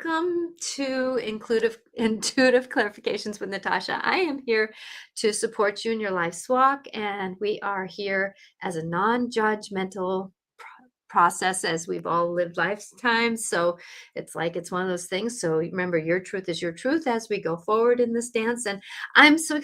welcome to Intuitive Clarifications with Natasha. I am here to support you in your life's walk, and we are here as a non-judgmental process as we've all lived lifetimes. So it's one of those things. So remember, your truth is your truth as we go forward in this dance. And I'm so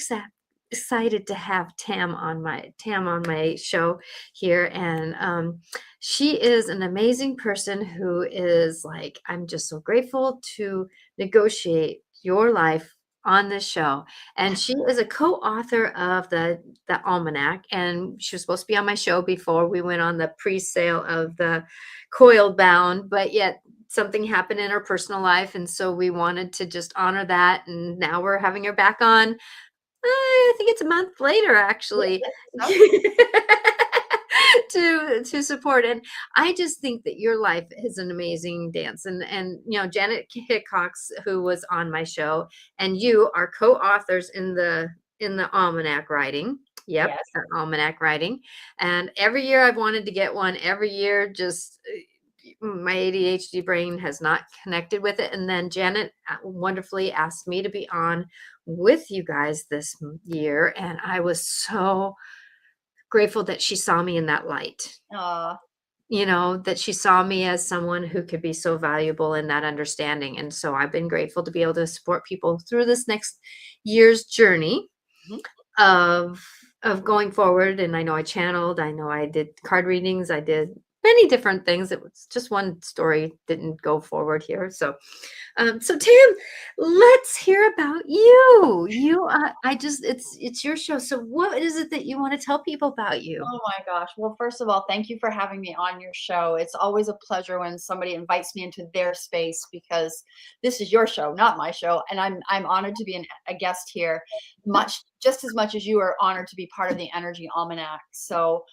excited to have Tam on my show here. And she is an amazing person who is like, I'm just so grateful to negotiate your life on this show. And she is a co-author of the Almanac, and she was supposed to be on my show before we went on the pre-sale of the Coiled Bound, but yet something happened in her personal life, and so we wanted to just honor that. And now we're having her back on. I think it's a month later, actually. To support. And I just think that your life is an amazing dance. And Janet Hickox, who was on my show, and you are co-authors in the Almanac writing. Yep, Yes. the Almanac writing. And every year I've wanted to get one. Every year, just my ADHD brain has not connected with it. And then Janet wonderfully asked me to be on with you guys this year, and I was so grateful that she saw me in that light. That she saw me as someone who could be so valuable in that understanding. And so I've been grateful to be able to support people through this next year's journey of going forward. And I know I channeled, I know I did card readings, I did many different things. It was just one story didn't go forward here. So Tam, let's hear about you. It's your show. So what is it that you want to tell people about you? Oh my gosh. Well, first of all, thank you for having me on your show. It's always a pleasure when somebody invites me into their space, because this is your show, not my show. And I'm honored to be a guest here, just as much as you are honored to be part of the Energy Almanac. So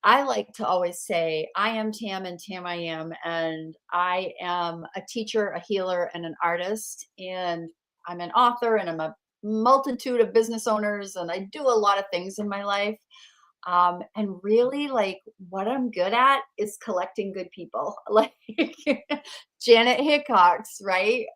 I like to always say, I am Tam, and Tam I am. And I am a teacher, a healer, and an artist. And I'm an author, and I'm a multitude of business owners, and I do a lot of things in my life. And really, like, what I'm good at is collecting good people, like Janet Hickox, right?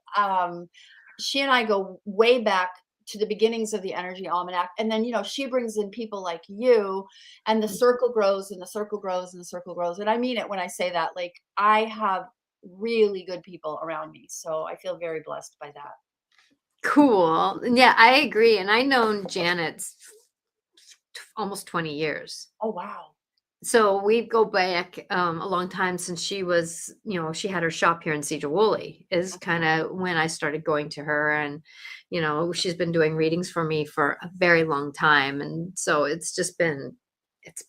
She and I go way back to the beginnings of the Energy Almanac. And then, she brings in people like you, and the circle grows and the circle grows and the circle grows. And I mean it when I say that. Like, I have really good people around me. So I feel very blessed by that. Cool. Yeah, I agree. And I've known Janet's almost 20 years. Oh, wow. So we go back a long time, since she was, she had her shop here in Cedar Woolley is kind of when I started going to her. And, she's been doing readings for me for a very long time. And so it's been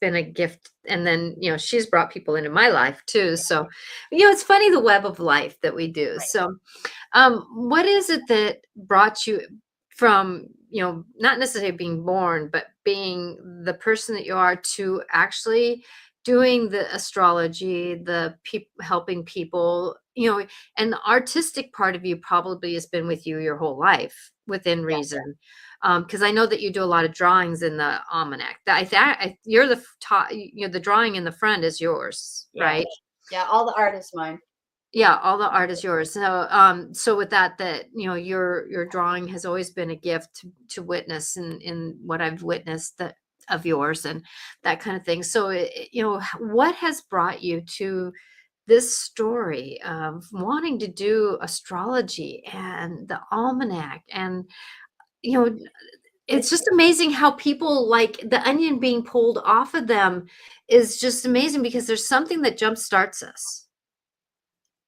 a gift. And then, she's brought people into my life too. So, it's funny, the web of life that we do. Right. So, what is it that brought you from, not necessarily being born, but being the person that you are, to actually doing the astrology, the helping people, and the artistic part of you probably has been with you your whole life within reason. Because I know that you do a lot of drawings in the almanac. You're the top, the drawing in the front is yours, right? Yeah, all the art is mine. Yeah, all the art is yours. So with that, your drawing has always been a gift to witness in what I've witnessed of yours and that kind of thing. So, what has brought you to this story of wanting to do astrology and the almanac? And, it's just amazing how people, like, the onion being pulled off of them is just amazing, because there's something that jump starts us.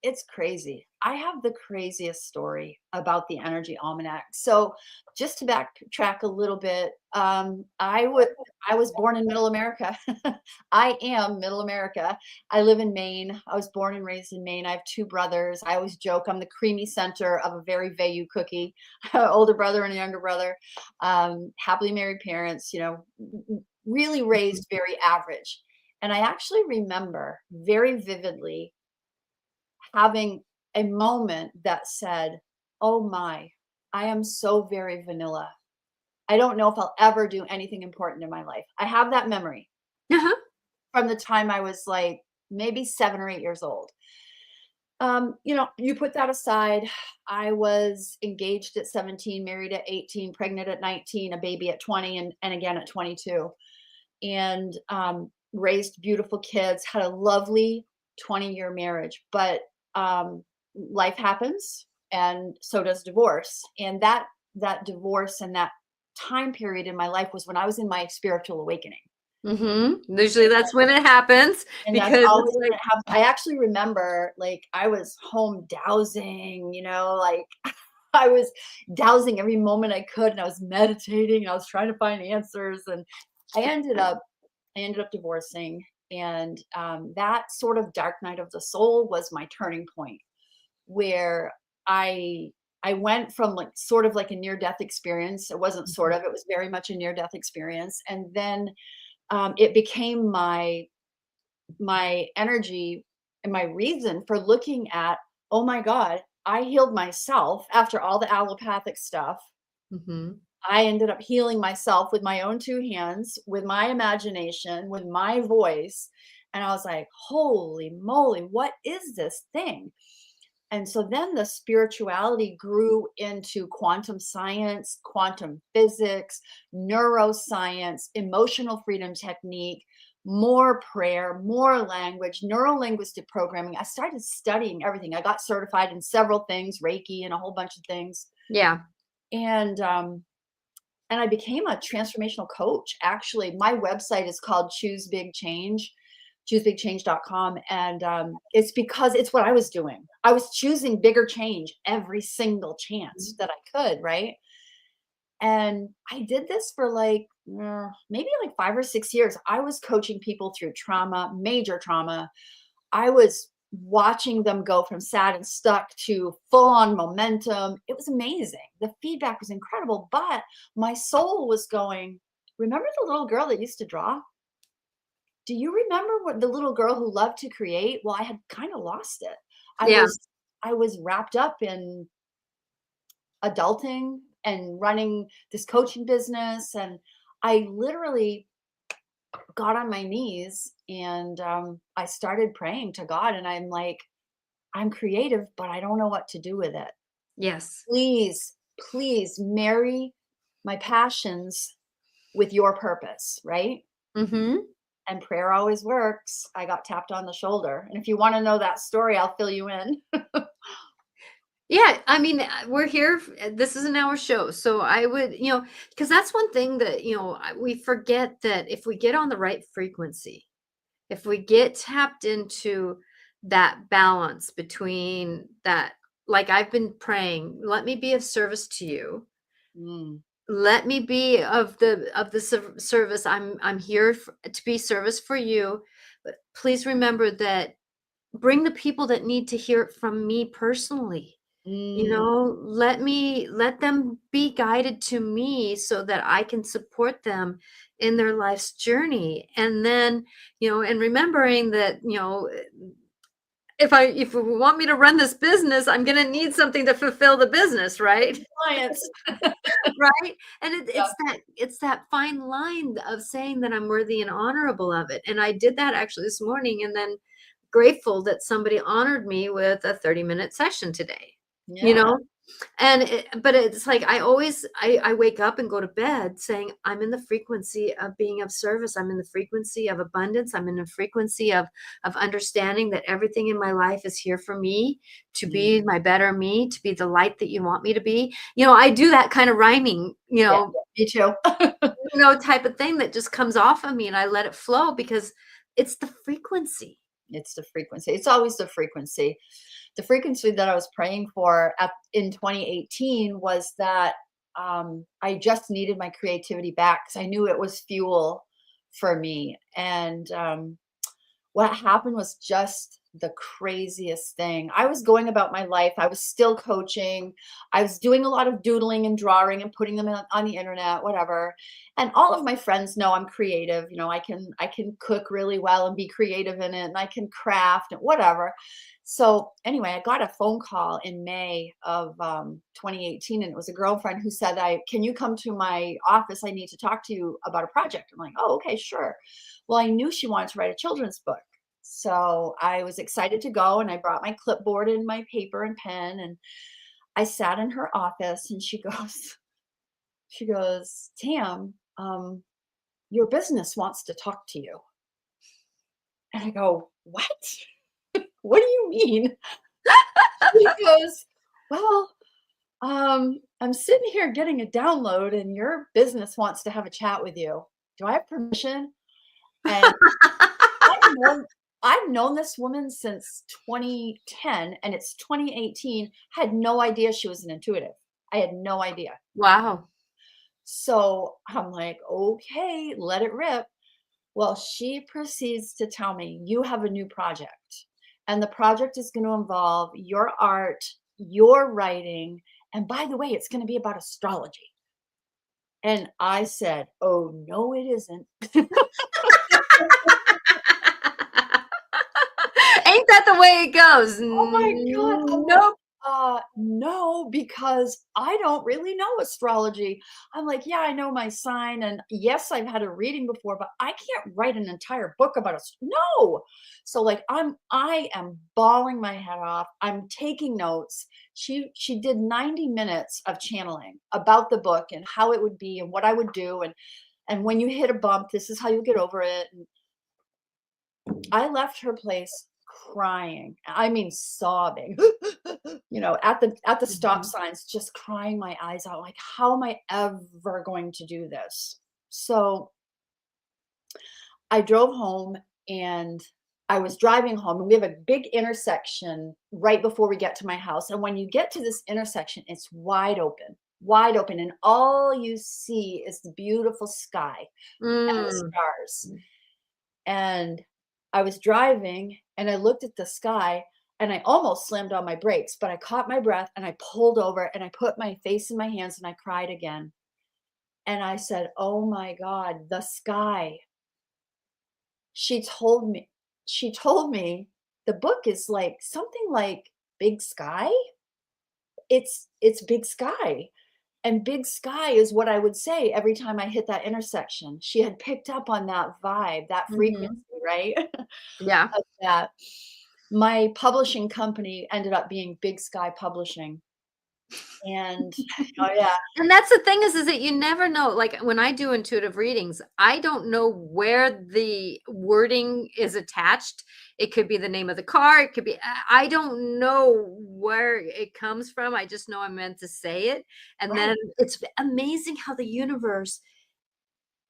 It's crazy. I have the craziest story about the Energy Almanac. So just to backtrack a little bit, I was born in Middle America. I am Middle America. I live in Maine. I was born and raised in Maine. I have two brothers. I always joke I'm the creamy center of a very Veilleux cookie. Older brother and a younger brother. Happily married parents. Really raised very average. And I actually remember very vividly having a moment that said, oh my, I am so very vanilla. I don't know if I'll ever do anything important in my life. I have that memory from the time I was like maybe 7 or 8 years old. You put that aside. I was engaged at 17, married at 18, pregnant at 19, a baby at 20, and again at 22. And raised beautiful kids, had a lovely 20-year marriage. But life happens, and so does divorce. And that divorce and that time period in my life was when I was in my spiritual awakening. Usually that's when it happens And that's because always it's when like, it happens. I actually remember, like, I was home dowsing, like, I was dowsing every moment I could, and I was meditating, and I was trying to find answers, and I ended up I ended up divorcing, and, that sort of dark night of the soul was my turning point, where I I went from, like, sort of like a near-death experience. It wasn't sort of, it was very much a near-death experience, and then, it became my energy and my reason for looking at, oh my God, I healed myself after all the allopathic stuff. mhm. I ended up healing myself with my own two hands, with my imagination, with my voice. And I was like, holy moly, what is this thing? And so then the spirituality grew into quantum science, quantum physics, neuroscience, emotional freedom technique, more prayer, more language, neuro linguistic programming. I started studying everything. I got certified in several things, Reiki and a whole bunch of things. Yeah. And I became a transformational coach. Actually, my website is called choosebigchange.com. And it's because it's what I was doing. I was choosing bigger change every single chance that I could, right? And I did this for like maybe like 5 or 6 years. I was coaching people through trauma, major trauma. I was watching them go from sad and stuck to full on momentum. It was amazing. The feedback was incredible, but my soul was going, remember the little girl that used to draw? Do you remember what the little girl who loved to create? Well, I had kind of lost it. I Yeah. was I was wrapped up in adulting and running this coaching business, and I literally got on my knees, and I started praying to God, and I'm like, I'm creative, but I don't know what to do with it. Yes. Please, please marry my passions with your purpose, right? Mhm. And prayer always works. I got tapped on the shoulder. And if you want to know that story, I'll fill you in. Yeah, I mean, we're here. This is an hour show, so I would, because that's one thing that we forget that if we get on the right frequency, if we get tapped into that balance between that, like I've been praying, let me be of service to you. Mm, Let me be of the service. I'm here to be service for you, but please remember that bring the people that need to hear it from me personally. mm, Let them be guided to me so that I can support them in their life's journey. And then, and remembering that, if you want me to run this business, I'm going to need something to fulfill the business, right? clients. Right? And Yeah. it's that fine line of saying that I'm worthy and honorable of it. And I did that actually this morning, and then grateful that somebody honored me with a 30-minute session today. You Yeah. know? But it's like I wake up and go to bed saying, I'm in the frequency of being of service. I'm in the frequency of abundance. I'm in the frequency of understanding that everything in my life is here for me to Mm, be my better me, to be the light that you want me to be. I do that kind of rhyming, yeah. Me too. type of thing that just comes off of me, and I let it flow because it's the frequency. It's the frequency. It's always the frequency. The frequency that I was praying for in 2018 was that I just needed my creativity back because I knew it was fuel for me. And what happened was just the craziest thing. I was going about my life. I was still coaching. I was doing a lot of doodling and drawing and putting them on the internet, whatever. And all of my friends know I'm creative. I can cook really well and be creative in it, and I can craft and whatever. So anyway, I got a phone call in May of 2018, and it was a girlfriend who said, "I can you come to my office? I need to talk to you about a project." I'm like, "Oh, okay, sure." Well, I knew she wanted to write a children's book. So I was excited to go, and I brought my clipboard and my paper and pen, and I sat in her office, and she goes, Tam, your business wants to talk to you. And I go, what? What do you mean? She goes, well, I'm sitting here getting a download, and your business wants to have a chat with you. Do I have permission? And I've known I've known this woman since 2010, and it's 2018. Had no idea she was an intuitive. I had no idea. Wow. So I'm like, okay, let it rip. Well, she proceeds to tell me, you have a new project, and the project is going to involve your art, your writing, and by the way, it's going to be about astrology. And I said, oh, no, it isn't. Ain't that the way it goes? Oh my God. I'm like, Nope. no, because I don't really know astrology. I'm like, yeah, I know my sign. And yes, I've had a reading before, but I can't write an entire book about it. No. So like I am bawling my head off. I'm taking notes. She did 90 minutes of channeling about the book and how it would be and what I would do. And when you hit a bump, this is how you get over it. And I left her place crying. I mean, sobbing, at the stop Mhm. signs, just crying my eyes out. Like, how am I ever going to do this? So I drove home, and I was driving home, and we have a big intersection right before we get to my house. And when you get to this intersection, it's wide open. And all you see is the beautiful sky and the Mm. stars. And I was driving, and I looked at the sky, and I almost slammed on my brakes, but I caught my breath, and I pulled over, and I put my face in my hands, and I cried again. And I said, oh my God, the sky. She told me, the book is like something like Big Sky. It's Big Sky. And big sky is what I would say every time I hit that intersection. She had picked up on that vibe, that frequency, Mhm. right? Yeah. Of that. My publishing company ended up being Big Sky Publishing. And oh yeah, And that's the thing is that you never know. Like when I do intuitive readings, I don't know where the wording is attached. It could be the name of the car. It could be, I don't know where it comes from. I just know I'm meant to say it. And right. then it's amazing how the universe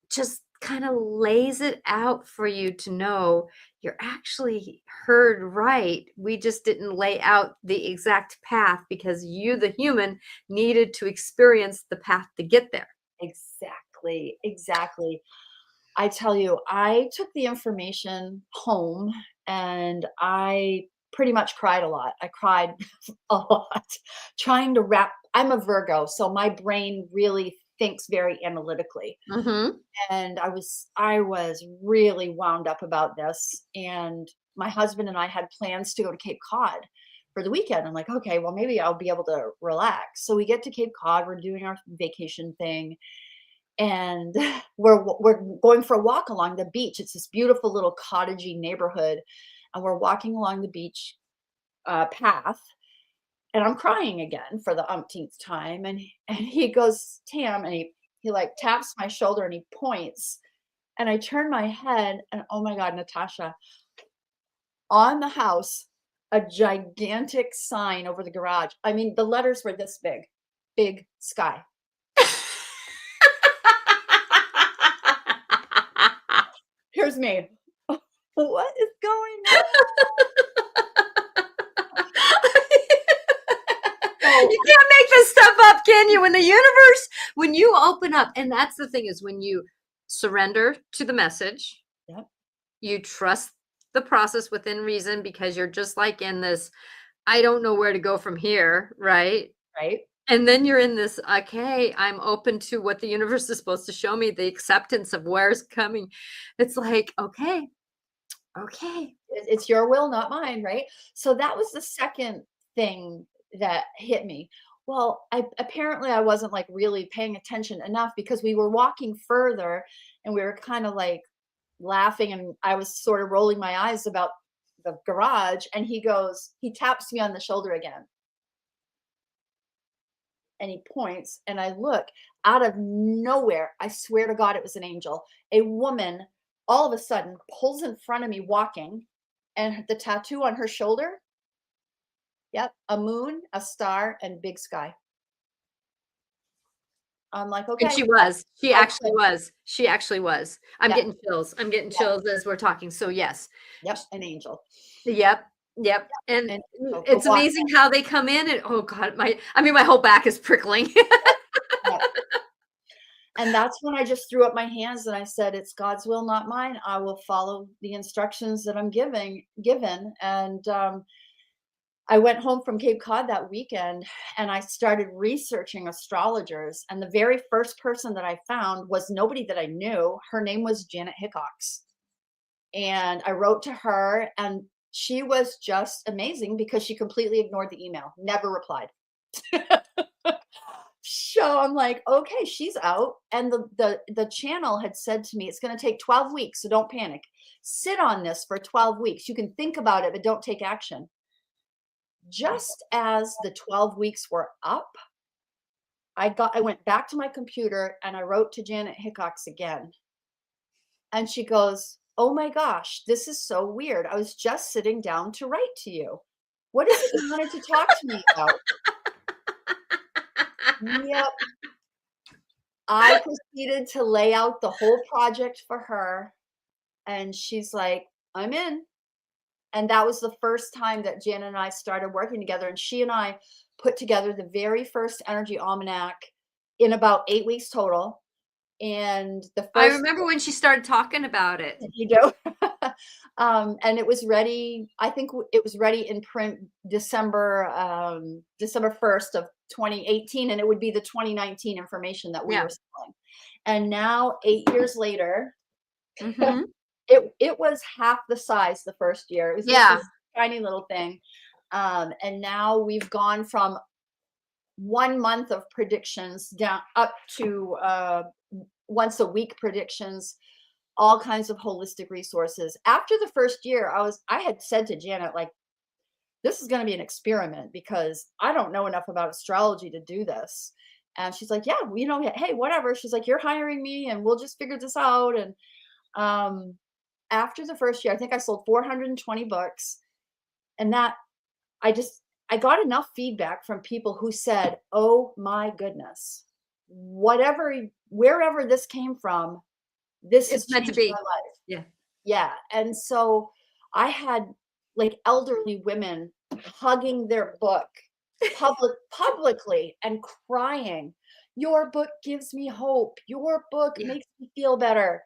just kind of lays it out for you to know you're actually heard right. We just didn't lay out the exact path because you, the human, needed to experience the path to get there. Exactly. Exactly. I tell you, I took the information home, and I pretty much cried a lot. I cried a lot trying to wrap. I'm a Virgo, so my brain really thinks very analytically. Hmm. And I was really wound up about this. And my husband and I had plans to go to Cape Cod for the weekend. I'm like, okay, well, maybe I'll be able to relax. So we get to Cape Cod, we're doing our vacation thing, and we're going for a walk along the beach. It's this beautiful little cottagey neighborhood, and we're walking along the beach path, and I'm crying again for the umpteenth time. And he goes, Tam, and he like taps my shoulder, and he points, and I turn my head, and oh my God, Natasha, on the house, a gigantic sign over the garage. I mean, the letters were this big, Big Sky. Here's me. What is going on? So You can't make this stuff up, can you? When the universe, when you open up, and that's the thing is when you surrender to the message, yep, you trust the process within reason because you're just like in this, I don't know where to go from here, right? right? And then you're in this, okay, I'm open to what the universe is supposed to show me, the acceptance of where's coming. It's like, okay, okay. It's your will, not mine, right? So that was the second thing that hit me. Well, I wasn't like really paying attention enough because we were walking further, and we were kind of like laughing, and I was sort of rolling my eyes about garage, and he taps me on the shoulder again, and he points, and I look out of nowhere. I swear to God, it was an angel. A woman all of a sudden pulls in front of me walking, and the tattoo on her shoulder, yep, a moon, a star, and big sky. I'm like, And okay, she actually okay, was. She actually was. I'm yep, getting chills. I'm getting yep, chills as we're talking. So yes. yep, an angel, Yep. Yep. And an angel, go it's walk. amazing how they come in and oh God, my whole back is prickling. Yep. And that's when I just threw up my hands and I said, "It's God's will, not mine. I will follow the instructions that I'm given." And I went home from Cape Cod that weekend and I started researching astrologers. And the very first person that I found was nobody that I knew. Her name was Janet Hickox. And I wrote to her, and she was just amazing because she completely ignored the email, never replied. So I'm like, okay, she's out. And the channel had said to me, it's going to take 12 weeks, so don't panic. Sit on this for 12 weeks. You can think about it, but don't take action. Just as the 12 weeks were up, I went back to my computer and I wrote to Janet Hickox again. And she goes, "Oh my gosh, this is so weird. I was just sitting down to write to you. What is it you wanted to talk to me about?" Yep. I proceeded to lay out the whole project for her, and she's like, "I'm in." And that was the first time that Jan and I started working together, and she and I put together the very first Energy Almanac in about 8 weeks total. And the I first remember when she started talking about it. you do. And it was ready, I think it was ready in print December 1st of 2018, and it would be the 2019 information that we Yeah. were selling. And now 8 years later, Mhm. it was half the size the first year. It was just Yeah. this tiny little thing. And now we've gone from 1 month of predictions down up to once a week predictions, all kinds of holistic resources. After the first year, I had said to Janet, like, this is going to be an experiment because I don't know enough about astrology to do this. And she's like, yeah, well, hey, whatever. She's like, you're hiring me and we'll just figure this out. And um, after the first year, I think I sold 420 books. And that I just, I got enough feedback from people who said, oh my goodness, wherever this came from, this has It's meant to changed my be. life. Yeah. Yeah, and so I had, like, elderly women hugging their book publicly and crying, "Your book gives me hope. Your book Yeah. makes me feel better."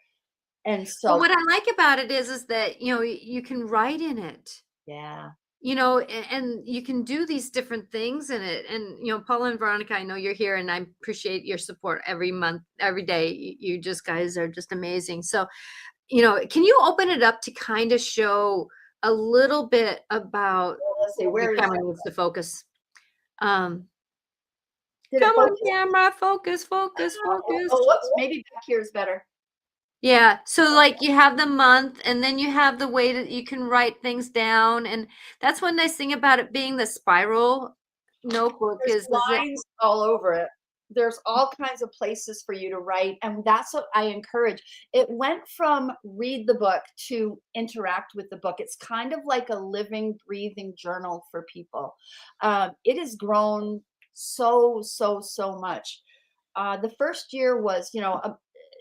And But so what I like about it is that, you can write in it. yeah, And you can do these different things in it. And, Paula and Veronica, I know you're here and I appreciate your support every month, every day. You just guys are just amazing. So, can you open it up to kind of show a little bit about well, let's see, your where is camera needs to focus. Um, did it Come on, focus? camera, focus, focus, focus. Oh, whoops, maybe back here is better. Yeah. So like you have the month and then you have the way that you can write things down. And that's one nice thing about it being the spiral notebook There's is it lines all over it. There's all kinds of places for you to write, and that's what I encourage. It went from read the book to interact with the book. It's kind of like a living, breathing journal for people. It has grown so much. The first year was,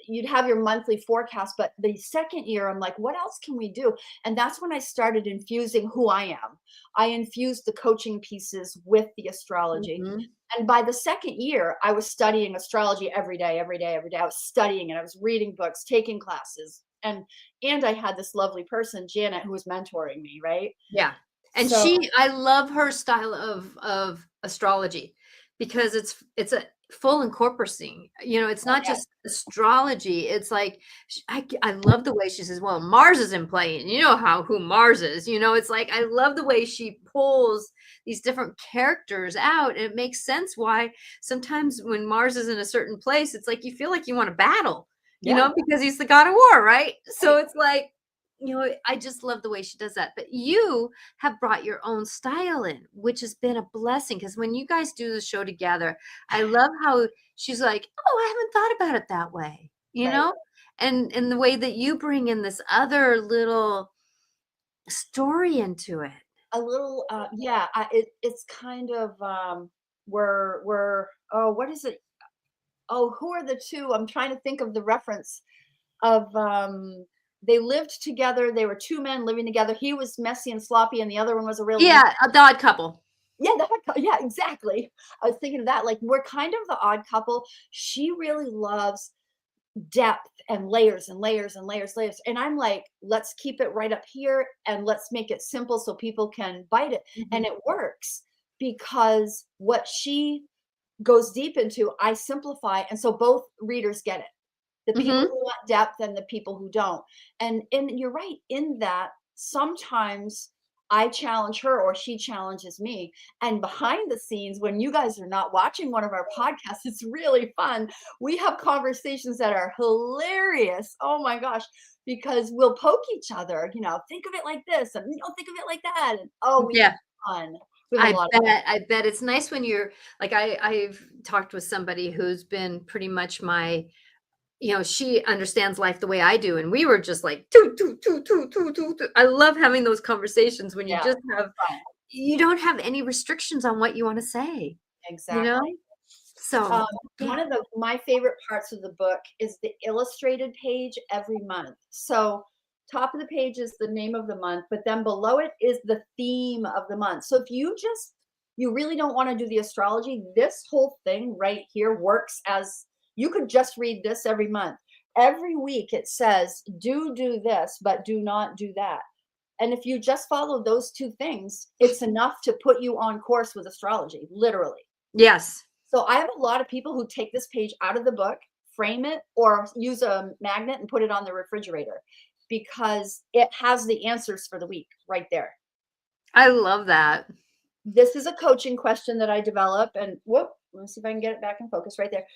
you'd have your monthly forecast, but the second year, I'm like, what else can we do? And that's when I started infusing who I am. I infused the coaching pieces with the astrology. Mhm. And by the second year, I was studying astrology every day, every day, every day. I was studying it. I was reading books, taking classes. And I had this lovely person, Janet, who was mentoring me, right? Yeah. And So I love her style of astrology because it's a full encompassing. It's not yeah, just astrology. It's like I love the way she says, "Well, Mars is in play," and you know who Mars is. It's like I love the way she pulls these different characters out, and it makes sense why sometimes when Mars is in a certain place, it's like you feel like you want to battle. yeah, Because he's the god of war, right? So right. it's like I just love the way she does that. But you have brought your own style in, which has been a blessing. Because when you guys do the show together, I love how she's like, "Oh, I haven't thought about it that way," Right. and the way that you bring in this other little story into it. A little, yeah, it's kind of, we're oh, what is it? Oh, who are the 2? I'm trying to think of the reference of, they lived together, they were 2 men living together. He was messy and sloppy, and the other one was a real neat. Yeah, a odd couple. Yeah, the odd cou yeah, exactly. I was thinking of that, like, we're kind of the odd couple. She really loves depth and layers and layers and layers, and I'm like, "Let's keep it right up here, and let's make it simple so people can bite it," Mhm. and it works because what she goes deep into, I simplify, and so both readers get it. The people Mhm. who want depth and the people who don't. And you're right in that sometimes I challenge her or she challenges me. And behind the scenes, when you guys are not watching one of our podcasts, it's really fun. We have conversations that are hilarious. Oh my gosh. Because we'll poke each other, think of it like this and think of it like that. And oh, we have Yeah. fun. We have a I lot of fun. bet, I bet it's nice when you're like I've talked with somebody who's been pretty much she understands life the way I do, and we were just like toot, toot, toot, toot, toot, toot, toot. I love having those conversations when Yeah, fun. you don't have any restrictions on what you want to say, you know? Exactly. So Um, yeah. one of my favorite parts of the book is the illustrated page every month. So top of the page is the name of the month, but then below it is the theme of the month. So if you really don't want to do the astrology, this whole thing right here works as you could just read this every month. Every week it says, do this, but do not do that. And if you just follow those 2 things, it's enough to put you on course with astrology, literally. Yes. So I have a lot of people who take this page out of the book, frame it, or use a magnet and put it on the refrigerator because it has the answers for the week right there. I love that. This is a coaching question that I develop, and whoop, let me see if I can get it back in focus right there.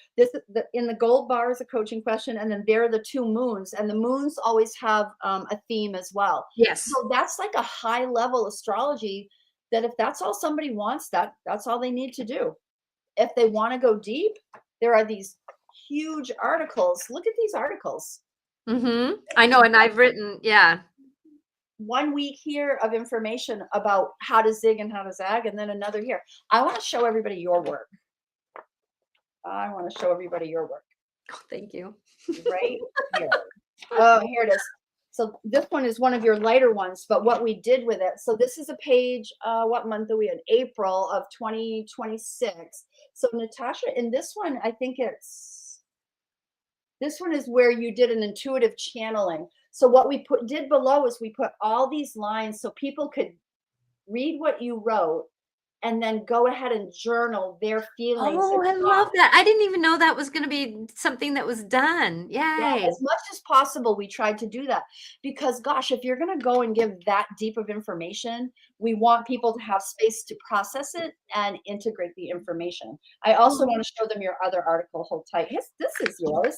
In the gold bar is a coaching question, and then there are the 2 moons, and the moons always have a theme as well. Yes. So that's like a high level astrology that if that's all somebody wants, that's all they need to do. If they want to go deep, there are these huge articles. Look at these articles. Mhm. I know, and I've written, yeah. 1 week here of information about how to zig and how to zag, and then another here. I want to show everybody your work. I want to show everybody your work Oh, thank you. right here. Oh, here it is. So this one is one of your lighter ones, but what we did with it. So this is a page. What month are we in? April of 2026. So Natasha, in this one, I think this one is where you did an intuitive channeling. So what we did below is we put all these lines so people could read what you wrote and then go ahead and journal their feelings and Oh, I love thoughts. that. I didn't even know that was gonna be something that was done. Yeah, Yay. as much as possible, we tried to do that because, gosh, if you're going to go and give that deep of information, we want people to have space to process it and integrate the information. I also Oh, want to show them your other article. Hold tight. This is yours.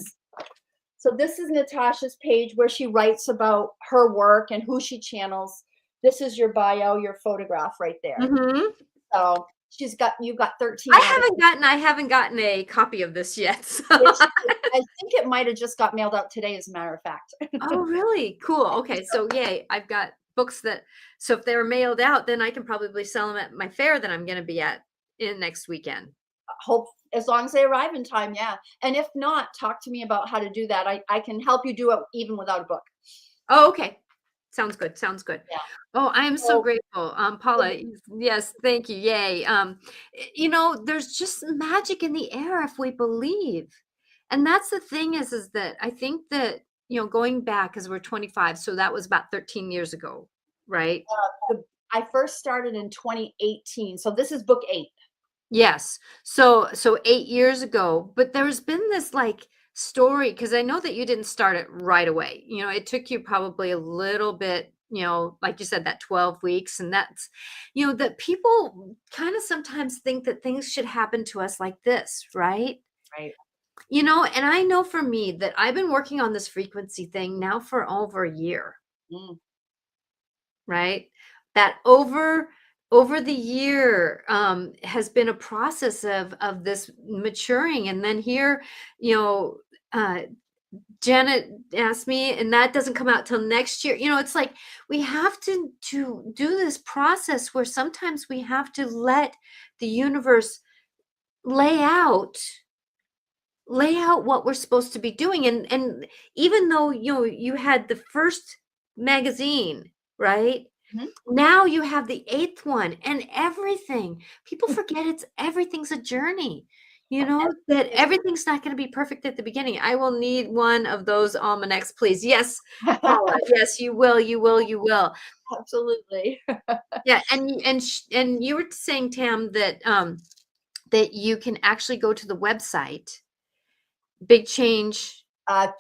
So this is Natasha's page where she writes about her work and who she channels. This is your bio, your photograph right there. mhm. So you've got 13 articles. I haven't gotten a copy of this yet, so I think it might have just got mailed out today, as a matter of fact. Oh, really? Cool, okay, so yay, I've got books so if they're mailed out, then I can probably sell them at my fair that I'm gonna be at in next weekend. Hope as long as they arrive in time, yeah. And if not, talk to me about how to do that. I can help you do it even without a book. Oh, okay. Sounds good, sounds good. Yeah. Oh, I am so So grateful, Paula, yes, thank you, yay, there's just magic in the air if we believe, and that's the thing is that I think that, going back, because 'cause we're 25, so that was about 13 years ago, right? I first started in 2018. So this is book 8. Yes. So 8 years ago, but there's been this, like, story because I know that you didn't start it right away. It took you probably a little bit, like you said, that 12 weeks, and that people kinda sometimes think that things should happen to us like this, right? Right. And I know for me that I've been working on this frequency thing now for over a year. Mm. right? That over the year has been a process of this maturing, and then here, you know, uh, Janet asked me, and that doesn't come out till next year. You know, it's like we have to do this process where sometimes we have to let the universe lay out lay out what we're supposed to be doing. And even though you had the first magazine, right? Mhm. Now you have the eighth one, and everything. People forget everything's a journey. You know that everything's not going to be perfect at the beginning. I will need one of those almanacs, please. Yes, Paula. Yes, you will. You will. You will. Absolutely. Yeah, and you were saying, Tam, that you can actually go to the website, Big Change. Go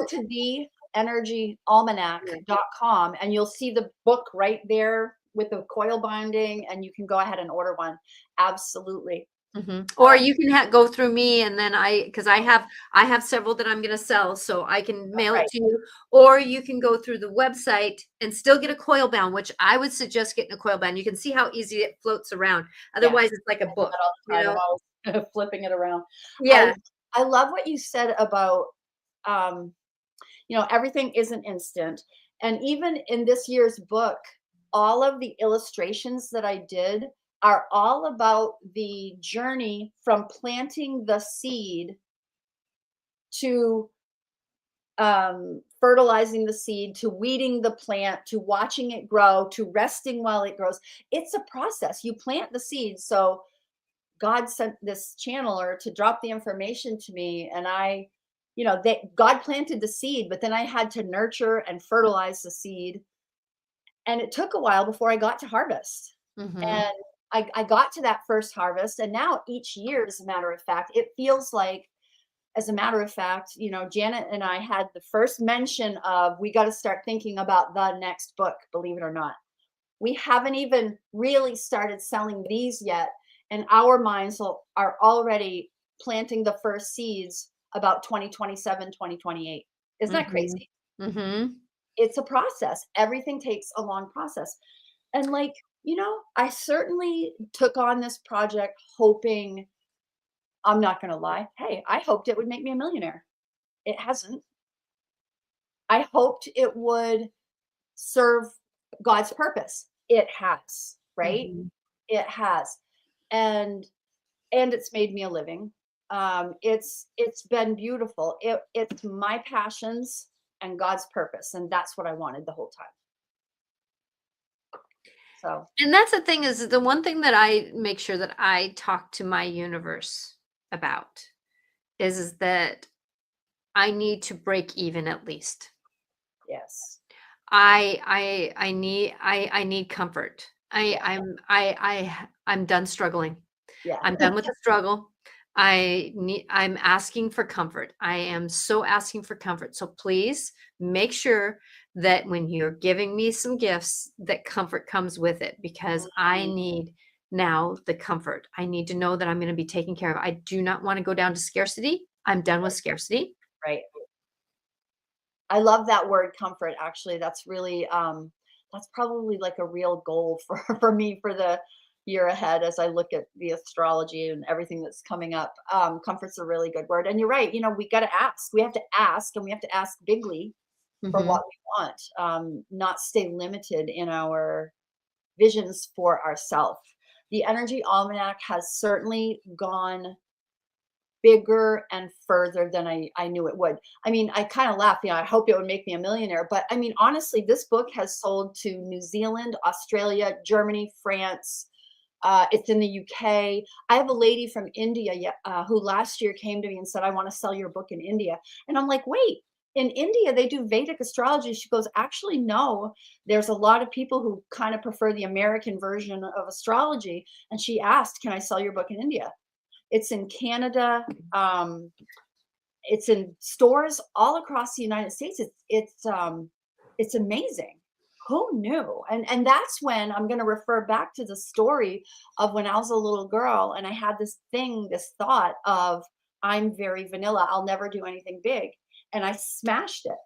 to the energyalmanac.com and you'll see the book right there with the coil binding, and you can go ahead and order one. Absolutely. Or you can go through me, and then because I have several that I'm going to sell, so I can mail it Right. to you. Or you can go through the website and still get a coil bound, which I would suggest getting a coil bound. You can see how easy it floats around. Yeah. Otherwise, it's like a I do book, that all the you time. I'm know? always flipping it around. I Yeah. I love what you said about um, everything isn't instant. And even in this year's book, all of the illustrations that I did are all about the journey from planting the seed to fertilizing the seed, to weeding the plant, to watching it grow, to resting while it grows. It's a process. You plant the seed. So God sent this channeler to drop the information to me, and God planted the seed, but then I had to nurture and fertilize the seed, and it took a while before I got to harvest. Hmm. And I got to that first harvest, and now each year, as a matter of fact, it feels like, as a matter of fact, Janet and I had the first mention of we got to start thinking about the next book, believe it or not. We haven't even really started selling these yet, and our minds are already planting the first seeds about 2027, 2028. Isn't that Hmm. crazy? Hmm. It's a process. Everything takes a long process. And I certainly took on this project hoping, I'm not going to lie, hey, I hoped it would make me a millionaire. It hasn't. I hoped it would serve God's purpose. It has, right? Hmm. It has. And it's made me a living. It's been beautiful. It's my passions and God's purpose, and that's what I wanted the whole time. So, And that's the thing, is the one thing that I make sure that I talk to my universe about is that I need to break even at least. yes. I need comfort. Yeah. I'm done struggling. Yeah. I'm done with the struggle. I'm asking for comfort. I am so asking for comfort. So please make sure that when you're giving me some gifts, that comfort comes with it, because I Mm, need now the comfort. I need to know that I'm going to be taken care of. I do not want to go down to scarcity. I'm done with scarcity. right. I love that word comfort, actually. That's probably like a real goal for for me for the year ahead as I look at the astrology and everything that's coming up. Comfort's a really good word. And you're right, we got to ask. We have to ask, and we have to ask bigly for Hmm. what we want, not stay limited in our visions for ourselves. The Energy Almanac has certainly gone bigger and further than I knew it would. I mean, I kind of laugh, I hope it would make me a millionaire. But I mean, honestly, this book has sold to New Zealand, Australia, Germany, France. It's in the UK. I have a lady from India who last year came to me and said, I want to sell your book in India. And I'm like, wait, in India, they do Vedic astrology. She goes, actually, no, there's a lot of people who kind of prefer the American version of astrology. And she asked, can I sell your book in India? It's in Canada. It's in stores all across the United States. It's amazing. Who knew? And that's when I'm going to refer back to the story of when I was a little girl and I had this thought of, I'm very vanilla. I'll never do anything big, and I smashed it.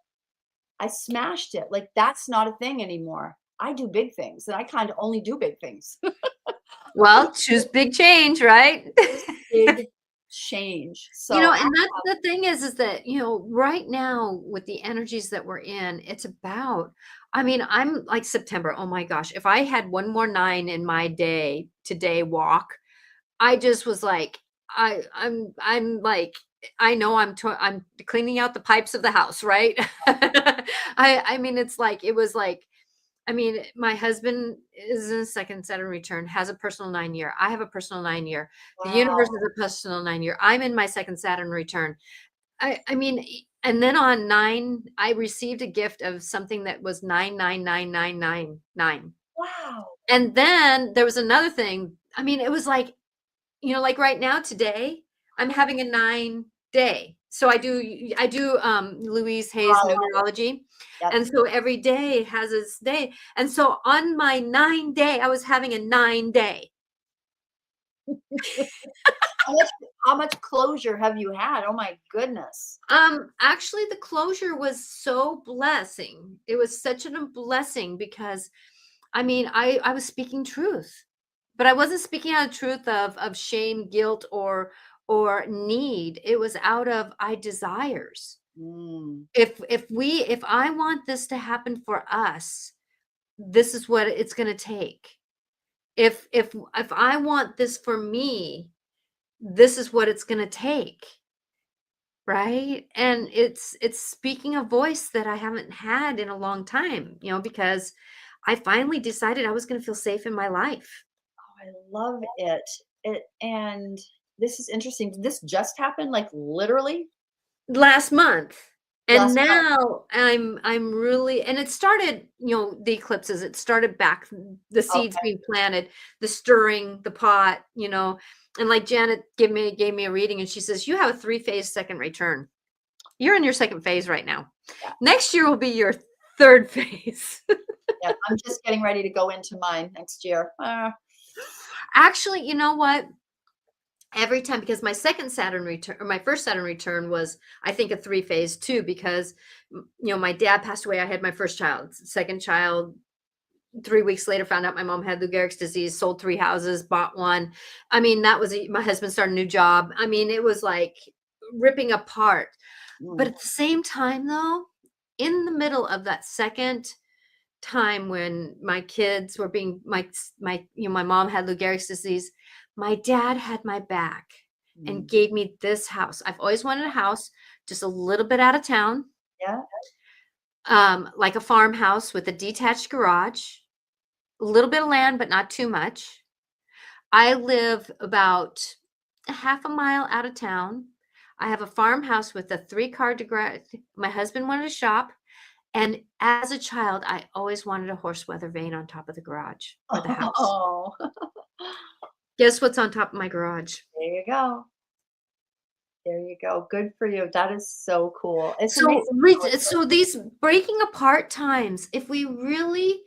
I smashed it. Like, that's not a thing anymore. I do big things, and I kind of only do big things. Well, choose big change, right? Big change. You So know, I and that's the thing is that, you know, right now with the energies that we're in, it's about, I mean, I'm like September. Oh my gosh, if I had one more nine in my day today walk, I just was like, I'm like, I know I'm cleaning out the pipes of the house, right? I mean, it's like it was like, I mean, my husband is in a second Saturn return, has a personal 9 year. I have a personal 9 year. The universe wow. is a personal 9 year. I'm in my second Saturn return. I mean, and then on nine, I received a gift of something that was 99999. Wow. And then there was another thing. I mean, it was like, you know, like right now today, I'm having a 9 day. So I do Louise Hayes Wow. numerology. Yep. And so every day has its day. And so on my 9 day, I was having a 9 day. How much how much closure have you had? Oh my goodness. Actually the closure was so blessing. It was such a blessing because I mean, I was speaking truth, but I wasn't speaking out of truth of shame, guilt, or need. It was out of I desires. Mm. If I want this to happen for us, this is what it's going to take. If I want this for me, this is what it's going to take, right? And it's speaking a voice that I haven't had in a long time, you know, because I finally decided I was going to feel safe in my life. Oh, I love it. And this is interesting. Did this just happen, like, literally Last month. And last month? now I'm really, and it started, you know, the eclipses, it started back, the seeds Okay. being planted, the stirring, the pot, you know. And like Janet gave me a reading and she says, "You have a 3 phase second return. You're in your second phase right now. Yeah. Next year will be your third phase." Yeah. I'm just getting ready to go into mine next year. Actually, you know what? Every time, because my second Saturn return or my first Saturn return was, I think, a 3 phase too, because you know, my dad passed away. I had my first child, second child. 3 weeks later, found out my mom had Lou Gehrig's disease, sold 3 houses, bought one. I mean, that was my husband started a new job. I mean, it was like ripping apart. But Mm. at the same time, though, in the middle of that second time when my kids were being my you know, my mom had Lou Gehrig's disease, my dad had my back and Mm. gave me this house. I've always wanted a house just a little bit out of town, Yeah. like a farmhouse with a detached garage, a little bit of land, but not too much. I live about a half a mile out of town. I have a farmhouse with a 3 car garage. My husband wanted a shop. And as a child, I always wanted a horse weather vane on top of the garage or the house. Oh, Guess what's on top of my garage? there you go. There you go. Good for you. That is so cool. It's So, amazing. so these breaking apart times, if we really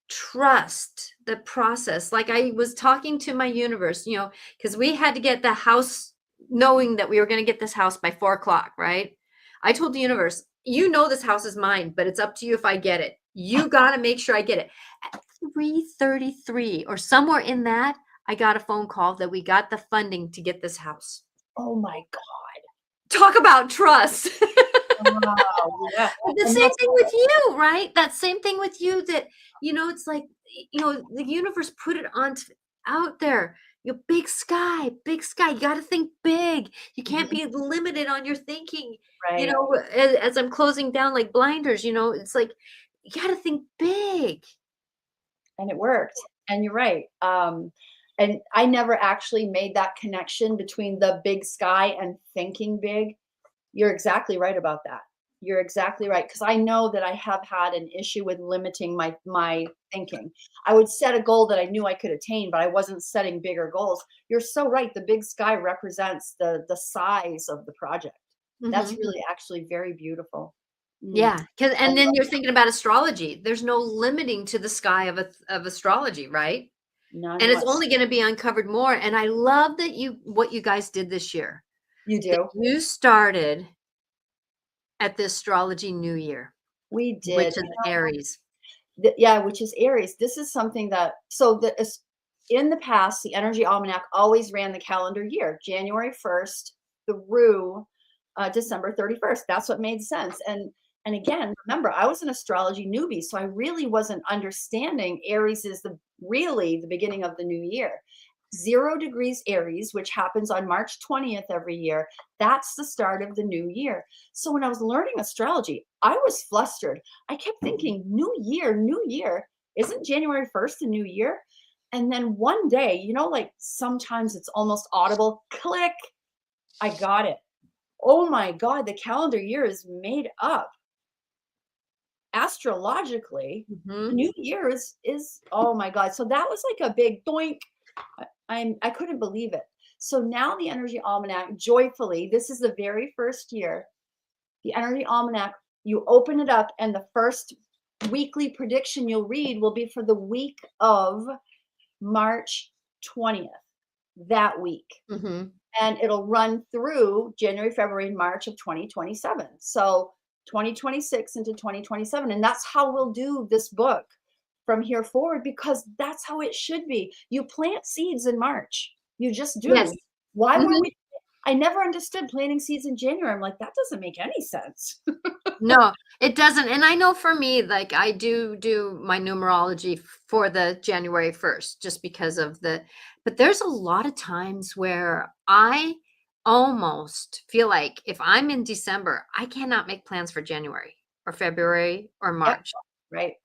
trust the process, like I was talking to my universe, you know, because we had to get the house, knowing that we were going to get this house by 4 o'clock, right? I told the universe, you know, this house is mine, but it's up to you if I get it. You got to make sure I get it. At 3:33 or somewhere in that, I got a phone call that we got the funding to get this house. Oh my god. Talk about trust. Wow. Yeah. The And same that's thing with you, right? That same thing with you that, you know, it's like, you know, the universe put it on out there. You know, big sky, big sky. You got to think big. You can't mhm, be limited on your thinking. You right. know, as I'm closing down like blinders, you know, it's like you got to think big. And it worked. And you're right. And I never actually made that connection between the big sky and thinking big. You're exactly right about that. You're exactly right, because I know that I have had an issue with limiting my thinking. I would set a goal that I knew I could attain, but I wasn't setting bigger goals. You're so right. The big sky represents the size of the project. That's Hmm. really actually very beautiful. Mm, Yeah, because I and then love you're thinking about astrology. There's no limiting to the sky of astrology, right? none And it's whatsoever. only going to be uncovered more. And I love that what you guys did this year. You That do? you started at the astrology new year. We which did. is Aries. Yeah, which is Aries. This is something that in the past, the Energy Almanac always ran the calendar year, January 1st through December 31st. That's what made sense. And again, remember, I was an astrology newbie, so I really wasn't understanding Aries is really the beginning of the new year. 0 degrees Aries, which happens on March 20th every year, that's the start of the new year. So when I was learning astrology, I was flustered. I kept thinking, new year, new year. Isn't January 1st a new year? And then one day, like sometimes it's almost audible, click, I got it. Oh my God, the calendar year is made up. Astrologically, the Mhm. new year is oh my God. So that was like a big doink. I couldn't believe it. So now the Energy Almanac, joyfully, this is the very first year. The Energy Almanac, you open it up, and the first weekly prediction you'll read will be for the week of March 20th, that week. Mhm. And it'll run through January, February, and March of 2027. So 2026 into 2027. And that's how we'll do this book from here forward, because that's how it should be. You plant seeds in March. You just Yes. do. Why Mhm. wouldn't we? I never understood planting seeds in January. I'm like, that doesn't make any sense. No, it doesn't, and I know for me, like, I do my numerology for the January 1st just because of but there's a lot of times where I almost feel like if I'm in December, I cannot make plans for January or February or Yep. March. Right.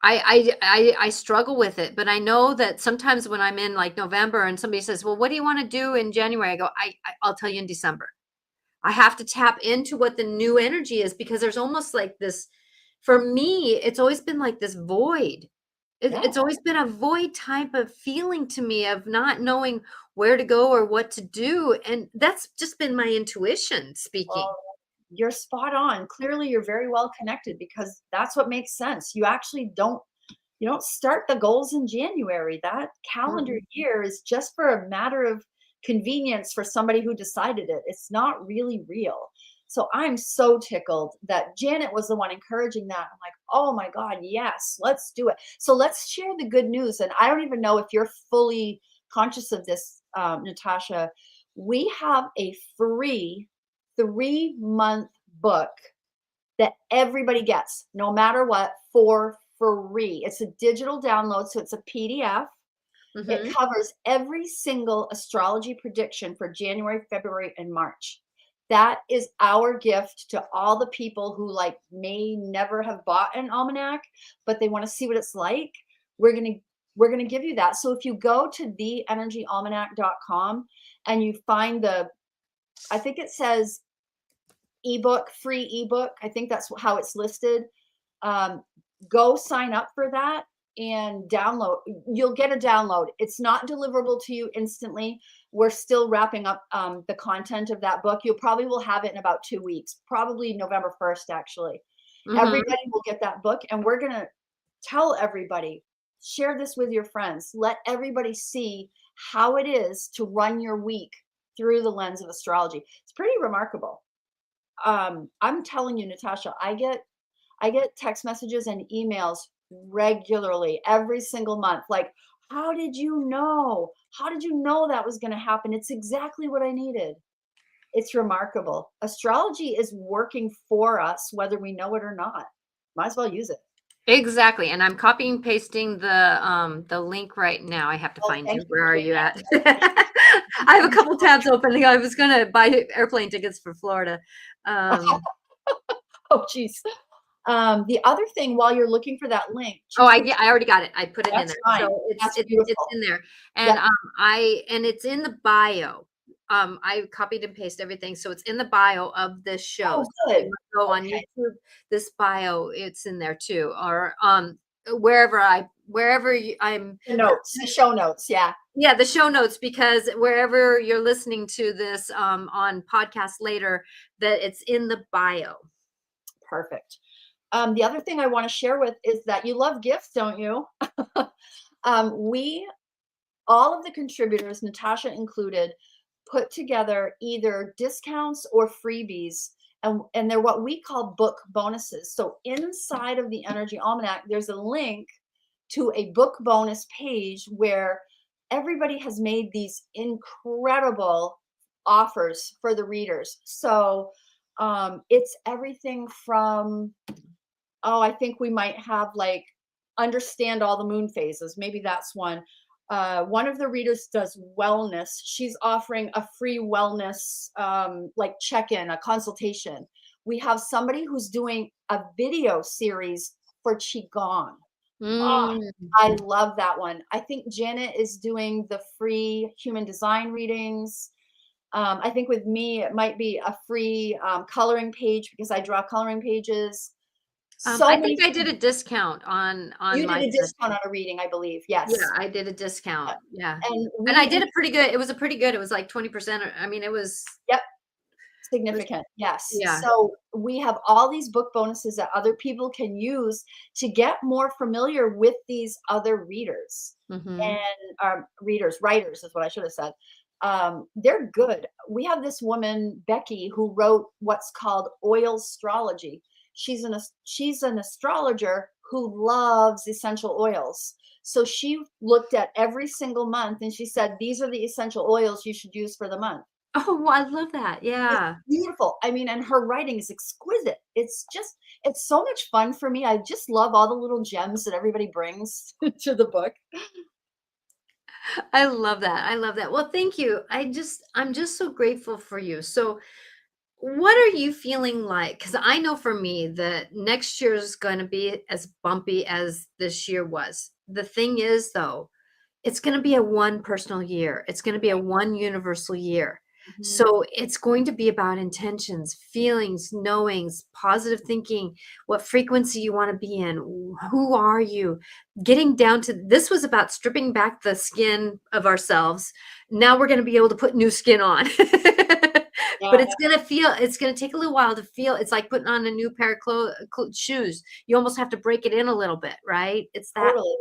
I struggle with it, but I know that sometimes when I'm in, like, November and somebody says, "Well, what do you wanna do in January?" I go, I'll tell you in December." I have to tap into what the new energy is because there's almost like this for me, it's always been like this void. Yeah. It's always been a void type of feeling to me of not knowing where to go or what to do, and that's just been my intuition speaking. Well, you're spot on. Clearly, you're very well connected, because that's what makes sense. You don't start the goals in January. That calendar Mm-mm. year is just for a matter of convenience for somebody who decided it. It's not really real. So I'm so tickled that Janet was the one encouraging that. I'm like, oh my God, yes, let's do it. So let's share the good news. And I don't even know if you're fully conscious of this, Natasha. We have a free 3-month book that everybody gets, no matter what, for free. It's a digital download, so it's a PDF. It Mhm. covers every single astrology prediction for January, February, and March. That is our gift to all the people who may never have bought an almanac, but they want to see what it's like. We're gonna we're gonna give you that. So if you go to theenergyalmanac.com and you find I think it says ebook, free ebook. I think that's how it's listed. Um, go sign up for that and download. You'll get a download. It's not deliverable to you instantly. We're still wrapping up the content of that book. You probably will have it in about 2 weeks, probably November 1st, actually. Mhm. Everybody will get that book, and we're going to tell everybody, share this with your friends. Let everybody see how it is to run your week through the lens of astrology. It's pretty remarkable. I'm telling you, Natasha, I get text messages and emails regularly every single month. Like, how did you know? How did you know that was going to happen? It's exactly what I needed. It's remarkable. Astrology is working for us, whether we know it or not. Might as well use it. Exactly, and I'm copying pasting the link right now. I have to Oh, find thank you. you Where for are doing you at? that. I have a couple tabs open. I was gonna buy airplane tickets for Florida. Oh, geez. The other thing, while you're looking for that link, Oh, just I already got it. I put it in that's there. fine. So That's it's beautiful. in there. And Yep. it's in the bio. I copied and pasted everything. So it's in the bio of this show. Oh, So if you good. wanna go on Okay. YouTube, this bio, it's in there too. Or I'm The notes, the show notes. Yeah. yeah, the show notes, because wherever you're listening to this on podcast later, that it's in the bio. Perfect. The other thing I want to share with is that you love gifts, don't you? We, all of the contributors, Natasha included, put together either discounts or freebies, And they're what we call book bonuses. So inside of the Energy Almanac, there's a link to a book bonus page where everybody has made these incredible offers for the readers. So it's everything from, oh, I think we might have like understand all the moon phases. Maybe that's one. One of the readers does wellness. She's offering a free wellness like check-in, a consultation. We have somebody who's doing a video series for Qigong. Oh, Mm. I love that one. I think Janet is doing the free human design readings. I think with me, it might be a free coloring page because I draw coloring pages. So I many. think I did a discount on You did my a session. discount on a reading, I believe. Yeah, Yes. I did a discount. Yeah. And And I we, did a pretty good, it was a pretty good, it was like 20%. I mean, yep, it was, significant. Yes. yeah. So we have all these book bonuses that other people can use to get more familiar with these other readers Mhm. and writers is what I should have said. They're good. We have this woman, Becky, who wrote what's called oil astrology. She's an astrologer who loves essential oils. So she looked at every single month and she said, these are the essential oils you should use for the month. Oh, well, I love that. It's Yeah. beautiful. I mean, and her writing is exquisite. It's so much fun for me. I just love all the little gems that everybody brings to the book. I love that. I love that. Well, thank you. I'm just so grateful for you. So, what are you feeling like? Because I know for me that next year is going to be as bumpy as this year was. The thing is, though, it's going to be a one personal year. It's going to be a one universal year. Mhm. So it's going to be about intentions, feelings, knowings, positive thinking, what frequency you want to be in, who are you? Getting down to this was about stripping back the skin of ourselves. Now we're going to be able to put new skin on. But Yeah, it's going to take a little while to feel. It's like putting on a new pair of shoes. You almost have to break it in a little bit, right? It's that, totally.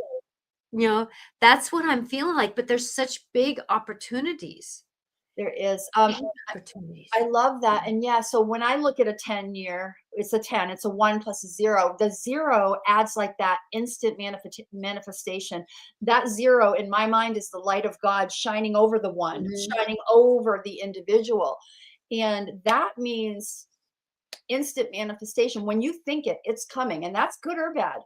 you know, that's what I'm feeling like, but there's such big opportunities. There is. Big opportunities. I love that. And yeah, so when I look at a 10-year, it's a 10, it's a 1 plus a 0. The 0 adds like that instant manifestation. That 0 in my mind is the light of God shining over the one, Mhm. shining over the individual. And that means instant manifestation. When you think it, it's coming. And that's good or bad.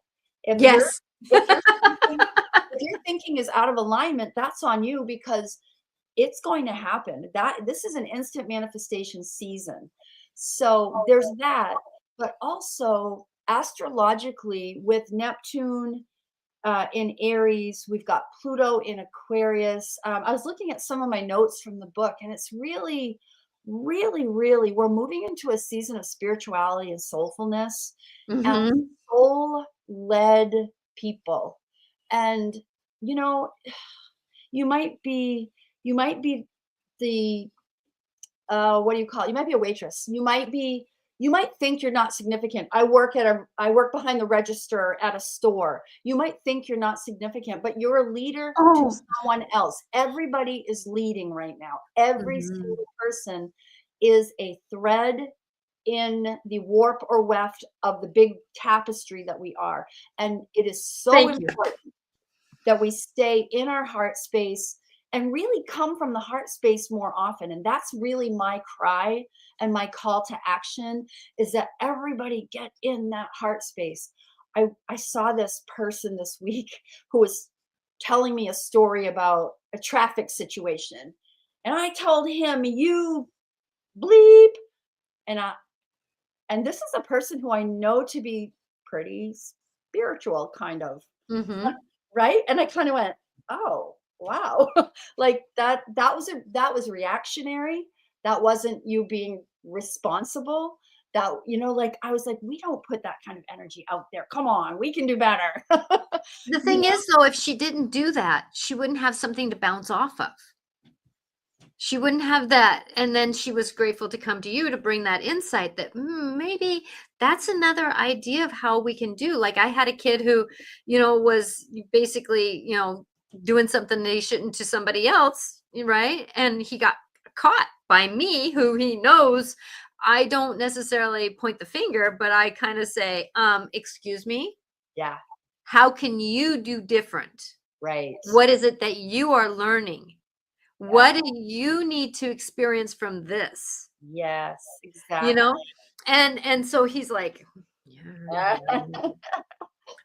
If you're Yes. if you're thinking, if your thinking is out of alignment, that's on you because it's going to happen. That this is an instant manifestation season. So there's that, but also astrologically with Neptune in Aries, we've got Pluto in Aquarius. I was looking at some of my notes from the book, and it's really, really, really, we're moving into a season of spirituality and soulfulness and Mhm. soul-led people. And you know, you might be you might be the what do you call it? You might be a waitress. You might think you're not significant. I work behind the register at a store. You might think you're not significant, but you're a leader to Oh. someone else. Everybody is leading right now. Every Mhm. single person is a thread in the warp or weft of the big tapestry that we are. And it is so Thank you. important that we stay in our heart space and really come from the heart space more often. And that's really my cry and my call to action is that everybody get in that heart space. I saw this person this week who was telling me a story about a traffic situation. And I told him, you bleep. And I and this is a person who I know to be pretty spiritual, kind of. Mhm. Right? And I kind of went, "Oh, wow." Like that was reactionary. That wasn't you being responsible. That like I was like, "We don't put that kind of energy out there. Come on, we can do better." The You thing is, though, if she didn't do that, she wouldn't have something to bounce off of. She wouldn't have that, and then she was grateful to come to you to bring that insight that, maybe that's another idea of how we can do. Like, I had a kid who, was basically, doing something that he shouldn't to somebody else, right? And he got caught by me, who he knows I don't necessarily point the finger, but I kind of say, excuse me, Yeah. how can you do different? Right. What is it that you are learning? Yeah. What do you need to experience from this? Yes, You exactly. know? And so he's like, yeah,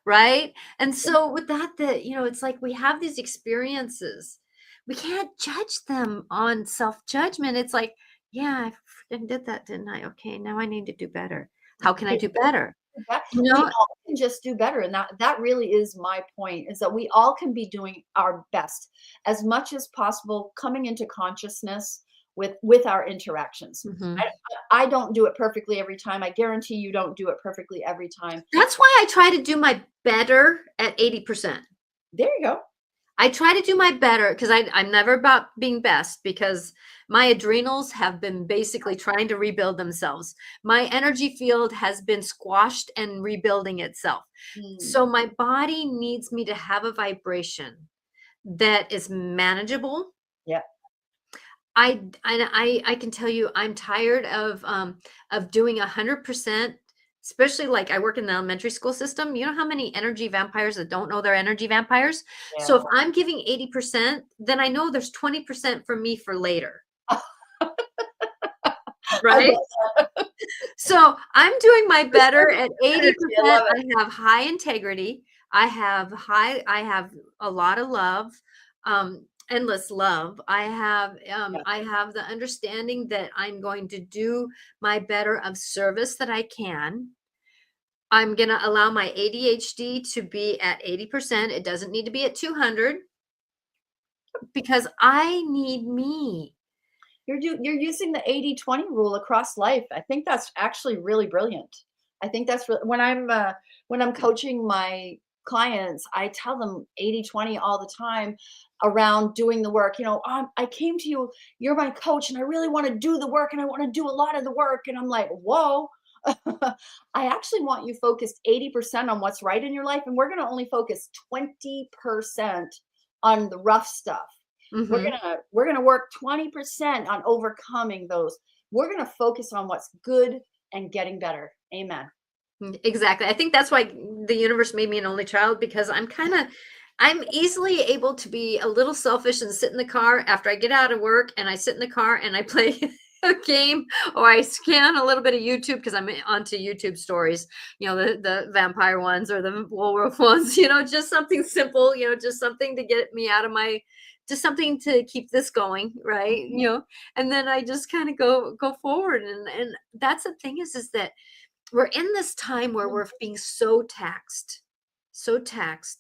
right? And so with that, it's like we have these experiences. We can't judge them on self-judgment. It's like, yeah, I freaking did that, didn't I? Okay, now I need to do better. How can I do better? That You we know? all can just do better, and that really is my point, is that we all can be doing our best as much as possible, coming into consciousness with our interactions. Mhm. I don't do it perfectly every time. I guarantee you don't do it perfectly every time. That's why I try to do my better at 80%. There you go. I try to do my better because I'm never about being best because my adrenals have been basically trying to rebuild themselves. My energy field has been squashed and rebuilding itself. Mm, So my body needs me to have a vibration that is manageable. yeah. I can tell you I'm tired of doing 100%, especially like I work in the elementary school system. You know how many energy vampires that don't know they're energy vampires? So if Yeah. I'm giving 80%, then I know there's 20% for me for later, I right? love So I'm doing my better at energy. I 80%. love it. I have high integrity. I have a lot of love, endless love. Yeah. I have the understanding that I'm going to do my better of service that I can. I'm going to allow my ADHD to be at 80%. It doesn't need to be at 200 because I need me. You're using the 80/20 rule across life. I think that's actually really brilliant. I think that's when I'm coaching my clients, I tell them 80/20 all the time around doing the work. I came to you, you're my coach, and I really want to do the work, and I want to do a lot of the work. And I'm like, whoa. I actually want you focused 80% on what's right in your life, and we're going to only focus 20% on the rough stuff. We're Mhm. gonna we're gonna work 20% on overcoming those. We're gonna focus on what's good and getting better. Amen. Exactly. I think that's why the universe made me an only child because I'm easily able to be a little selfish and sit in the car after I get out of work and I sit in the car and I play a game or I scan a little bit of YouTube because I'm onto YouTube stories, the vampire ones or the werewolf ones, just something simple, just something to get me out of my just something to keep this going, right? And then I just kind of go forward and that's the thing is that we're in this time where Mhm. we're being so taxed.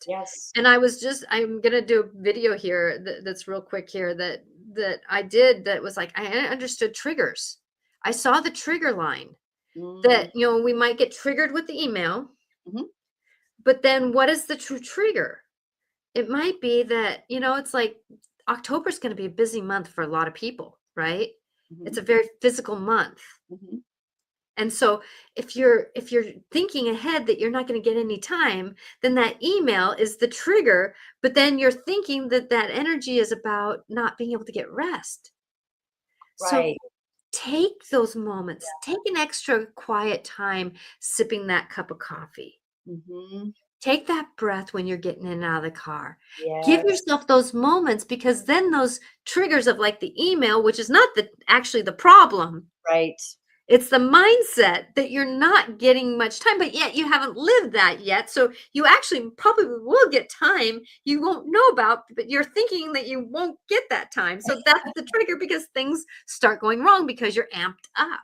Yes. And I'm gonna do a video here that's real quick here that I did that was like I understood triggers. I saw the trigger line Mm, that we might get triggered with the email, mhm, but then what is the true trigger? It might be that it's like October's going to be a busy month for a lot of people, right? mhm, It's a very physical month. mhm. And so if you're thinking ahead that you're not going to get any time, then that email is the trigger, but then you're thinking that that energy is about not being able to get rest. So Right. take those moments. Take an extra quiet time sipping that cup of coffee. Mhm. Take that breath when you're getting in and out of the car. Give Yes. yourself those moments because then those triggers of like the email, which is not actually the problem, Right. it's the mindset that you're not getting much time, but yet you haven't lived that yet. So you actually probably will get time you won't know about, but you're thinking that you won't get that time. So that's the trigger because things start going wrong because you're amped up.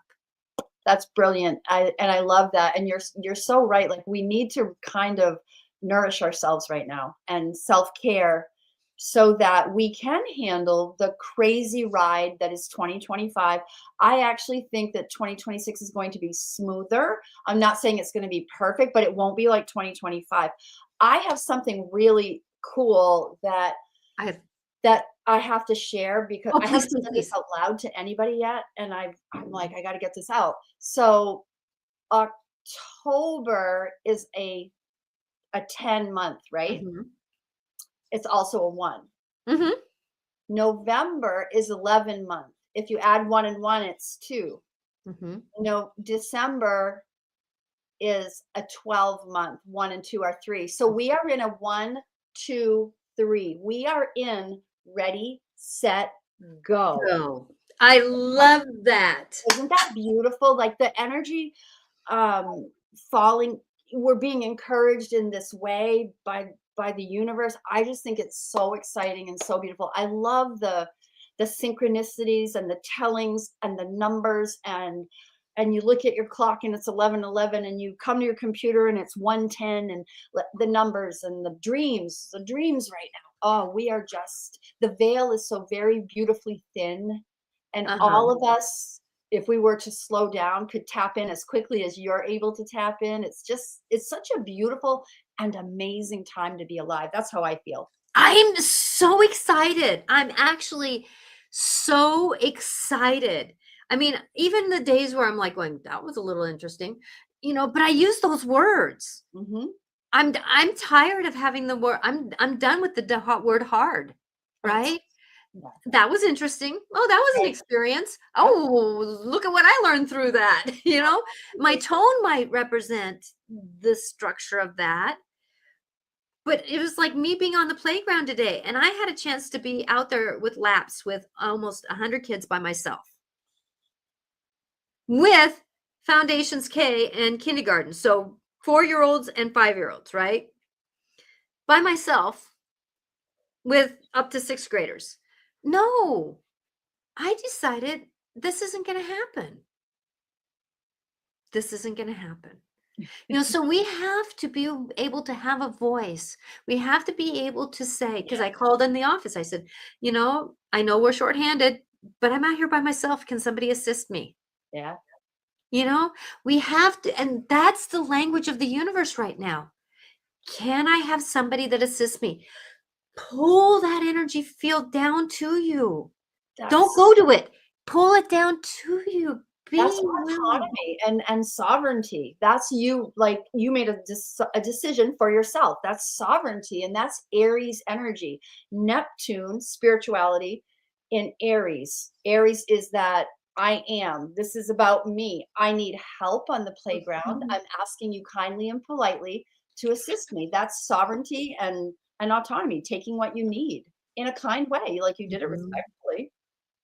That's brilliant. I love that. And you're so right. Like, we need to kind of nourish ourselves right now and self-care so that we can handle the crazy ride that is 2025. I actually think that 2026 is going to be smoother. I'm not saying it's going to be perfect, but it won't be like 2025. I have something really cool I have, that I have to share because oh, I please, haven't please, said this please. out loud to anybody yet, and I'm like, I got to get this out. So October is a 10 month, right? Hmm. It's also a 1. Hmm. November is 11 month. If you add 1 and 1, it's 2. Mhm. December is a 12-month, 1 and 2 are 3. So we are in a 1, 2, 3. We are in ready, set, go. Go. I love that. Isn't that beautiful? Like the energy um falling, we're being encouraged in this way by the universe. I just think it's so exciting and so beautiful. I love the synchronicities and the tellings and the numbers, and you look at your clock and it's 11:11, and you come to your computer and it's 1:10, and the numbers and the dreams right now. Oh, we are just, the veil is so very beautifully thin, and Uh-huh. all of us, if we were to slow down, could tap in as quickly as you're able to tap in. It's such a beautiful and amazing time to be alive. That's how I feel. I'm so excited. I'm actually so excited. I mean, even the days where I'm like going, that was a little interesting, but I use those words. Mhm. I'm tired of having the word. I'm done with the hot word hard, Right. right? Yeah. That was interesting. Oh, that was an Right. experience. Yep. Oh, look at what I learned through that. My Absolutely. tone might represent the structure of that, but it was like me being on the playground today, and I had a chance to be out there with laps with almost 100 kids by myself, with Foundations K and kindergarten. So 4-year-olds and 5-year-olds, right? By myself with up to 6th graders. No, I decided this isn't going to happen. This isn't going to happen. So we have to be able to have a voice. We have to be able to say, because Yeah. I called in the office, I said, I know we're shorthanded, but I'm out here by myself. Can somebody assist me? Yeah. You know, we have to, and that's the language of the universe right now. Can I have somebody that assists me? Pull that energy field down to you. Don't That's go to it. Pull it down to you. that's Be willing. autonomy and sovereignty. That's you, like you made a decision for yourself. That's sovereignty, and that's Aries energy. Neptune, spirituality in Aries. Aries is that I am. This is about me. I need help on the playground. Mhm. I'm asking you kindly and politely to assist me. That's sovereignty and autonomy, taking what you need in a kind way, like you did it Mhm. respectfully.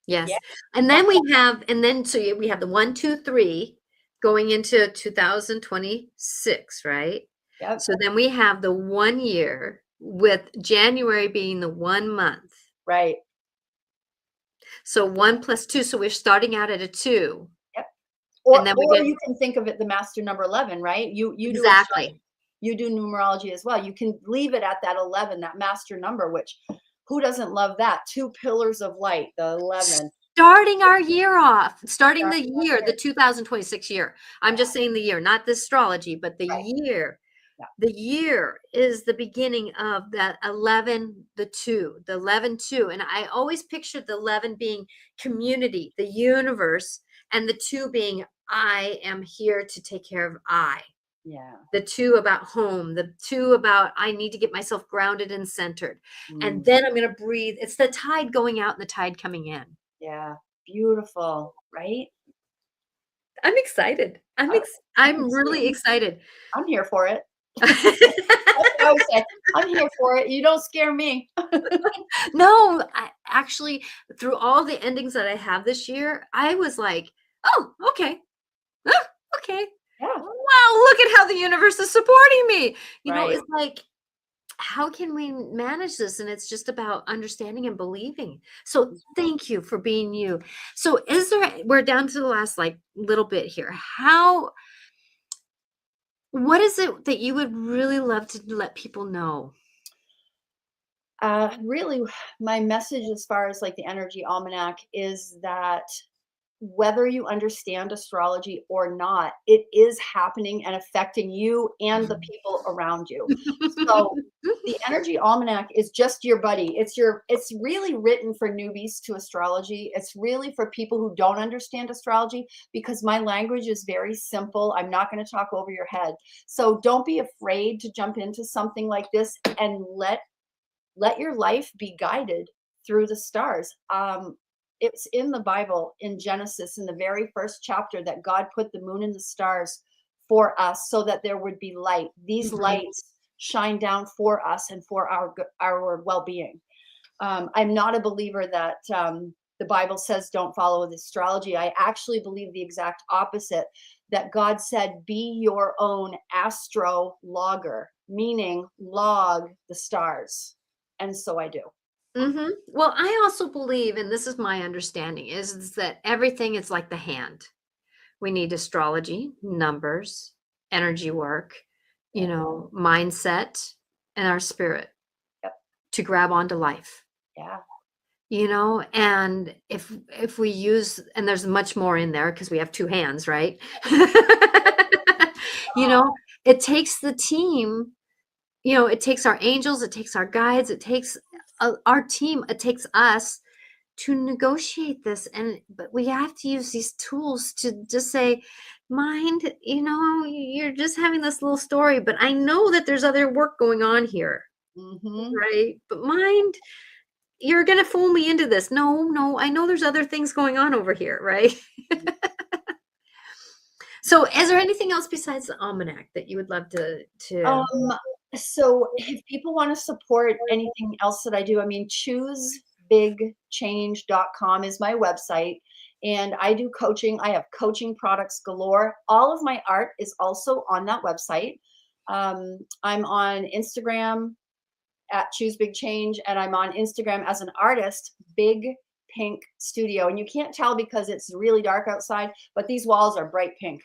Yeah. Yes, and then we have the 1, 2, 3 going into 2026, right? Yep. So then we have the 1 year with January being the 1 month. Right. So 1 plus 2, so we're starting out at a 2, Yep. and then we Or get you can think of it the master number 11, right? You do astrology, exactly. you do numerology as well. You can leave it at that 11, that master number, which who doesn't love that? 2 pillars of light, the 11. Starting our year off, starting the Starting off year, here. the 2026 year. I'm Yeah, just saying the year, not the astrology, but the right. year. Yeah. The year is the beginning of that 11, the 2, the 11, 2. And I always pictured the 11 being community, the universe, and the 2 being I am here to take care of I. Yeah. The 2 about home, the 2 about I need to get myself grounded and centered. And Mm, then I'm going to breathe. It's the tide going out and the tide coming in. yeah. Beautiful, right? I'm excited. I I am I'm really too. excited. I'm here for it. That's what I always say. I'm here for it. You don't scare me. No, I actually, through all the endings that I have this year, I was like, "Oh, okay. Oh, okay. Yeah. Wow, look at how the universe is supporting me." Right. It's like, how can we manage this? And it's just about understanding and believing. So thank you for being you. So we're down to the last like little bit here. What is it that you would really love to let people know? Really, my message as far as like the energy almanac is that whether you understand astrology or not, it is happening and affecting you and the people around you. So the energy almanac is just your buddy. It's really written for newbies to astrology. It's really for people who don't understand astrology, because my language is very simple. I'm not going to talk over your head. So don't be afraid to jump into something like this, and let your life be guided through the stars. it's in the Bible in Genesis in the very first chapter that God put the moon and the stars for us so that there would be light. These Mhm. lights shine down for us and for our well-being. I'm not a believer that the Bible says don't follow the astrology. I actually believe the exact opposite, that God said, be your own astrologer, meaning log the stars. And so I do. Well, I also believe, and this is my understanding, is that everything is like the hand. We need astrology, numbers, energy work, Yeah. mindset, and our spirit Yep. to grab onto life. Yeah. And if we use, and there's much more in there because we have two hands, right? you Oh, know, it takes the team, it takes our angels, it takes our guides, it takes our team, it takes us to negotiate this. But we have to use these tools to just say, mind, you're just having this little story, but I know that there's other work going on here, mm-hmm. right? But mind, you're going to fool me into this. No, I know there's other things going on over here, right? So is there anything else besides the almanac that you would love to Um, so if people want to support anything else that I do, I mean, choosebigchange.com is my website. And I do coaching. I have coaching products galore. All of my art is also on that website. I'm on Instagram at Choose Big Change, and I'm on Instagram as an artist, Big Pink Studio. And you can't tell because it's really dark outside, but these walls are bright pink.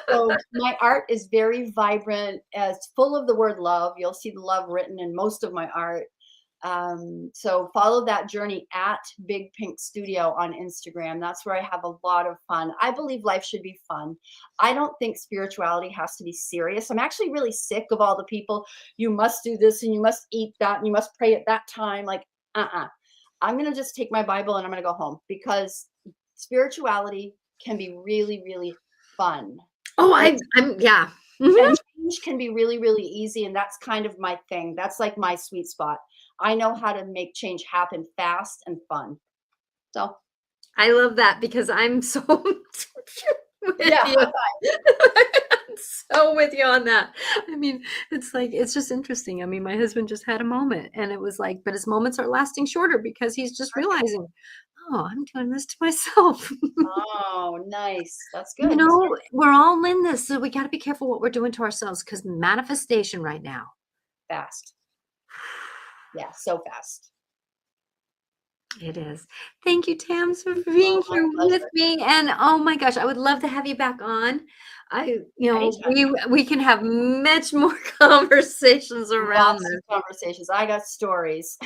So my art is very vibrant. It's full of the word love. You'll see the love written in most of my art. So follow that journey at Big Pink Studio on Instagram. That's where I have a lot of fun. I believe life should be fun. I don't think spirituality has to be serious. I'm actually really sick of all the people, you must do this and you must eat that and you must pray at that time. Like, I'm going to just take my Bible and I'm going to go home, because spirituality can be really, really fun. Oh, And yeah. Mhm. and change can be really, really easy, and that's kind of my thing. That's like my sweet spot. I know how to make change happen fast and fun. So, I love that because I'm so with yeah, you. high five. I'm so with you on that. I mean, it's just interesting. I mean, my husband just had a moment and it was like, but his moments are lasting shorter because he's just realizing, oh, I'm doing this to myself. Oh, nice. That's good. We're all in this, so we got to be careful what we're doing to ourselves because manifestation right now. Fast. Yeah, so fast. It is. Thank you, Tams, for Oh, being my here with pleasure. me. And oh my gosh, I would love to have you back on. Anytime. We can have much more conversations around Lots of this. conversations. I got stories.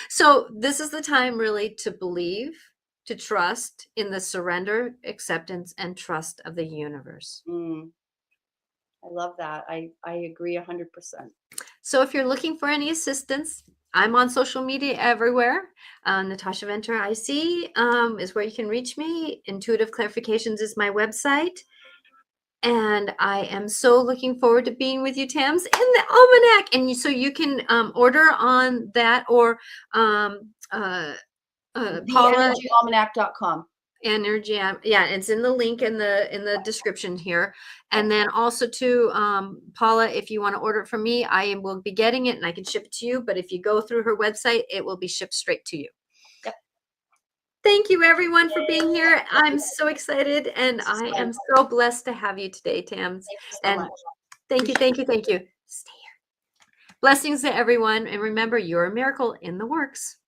So this is the time really to believe, to trust in the surrender, acceptance, and trust of the universe. Mm, I love that. I agree 100%. So if you're looking for any assistance, I'm on social media everywhere. Natasha Venter IC is where you can reach me. Intuitive Clarifications is my website. And I am so looking forward to being with you, Tams, in the almanac. And so you can order on that, or Paula TheEnergyAlmanac.com. Energy. Yeah, it's in the link in the description here. And then also to Paula, if you want to order it from me, I will be getting it and I can ship it to you. But if you go through her website, it will be shipped straight to you. Yep. Thank you, everyone, for being here. I'm so excited, and I am so blessed to have you today, Tams. Thank you so And much. thank you. Stay here. Blessings to everyone, and remember, you're a miracle in the works.